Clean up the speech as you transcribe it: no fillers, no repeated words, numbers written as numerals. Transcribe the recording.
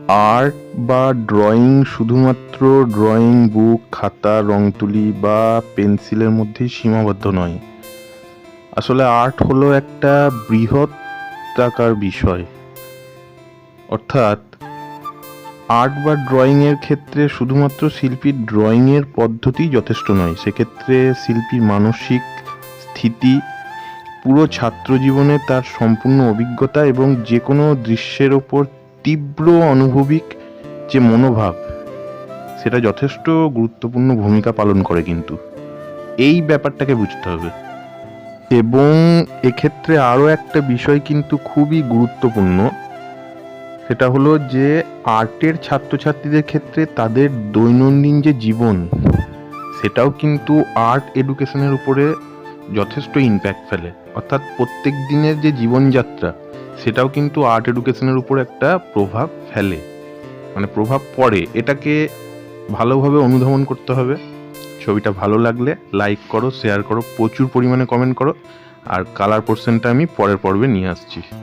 Art বা drawing শুধুমাত্র drawing book, খাতা, রং তুলি বা পেন্সিলের মধ্যেই সীমাবদ্ধ নয়। আসলে আর্ট হলো একটা বৃহৎ বিষয়। অর্থাৎ আর্ট বা ড্রয়িংয়ের ক্ষেত্রে শুধুমাত্র শিল্পীর ড্রয়িংয়ের পদ্ধতি যথেষ্ট নয়, সেক্ষেত্রে শিল্পীর মানসিক স্থিতি, পুরো ছাত্র জীবনে তার সম্পূর্ণ অভিজ্ঞতা এবং যে কোনো দৃশ্যের ওপর তীব্র অনুভবিক যে মনোভাব, সেটা যথেষ্ট গুরুত্বপূর্ণ ভূমিকা পালন করে। কিন্তু এই ব্যাপারটাকে বুঝতে হবে। এবং এক্ষেত্রে আরও একটা বিষয় কিন্তু খুবই গুরুত্বপূর্ণ, সেটা হলো যে আর্টের ছাত্রছাত্রীদের ক্ষেত্রে তাদের দৈনন্দিন যে জীবন, সেটাও কিন্তু আর্ট এডুকেশনের উপরে যথেষ্ট ইম্প্যাক্ট ফেলে। অর্থাৎ প্রত্যেক দিনের যে জীবনযাত্রা, সেটাও কিন্তু আর্ট এডুকেশনের উপর একটা প্রভাব ফেলে, মানে প্রভাব পড়ে। এটাকে ভালোভাবে অনুধাবন করতে হবে। ছবিটা ভালো লাগলে লাইক করো, শেয়ার করো, প্রচুর পরিমাণে কমেন্ট করো। আর কালার পোর্শনটা আমি পরের পর্বে নিয়ে আসছি।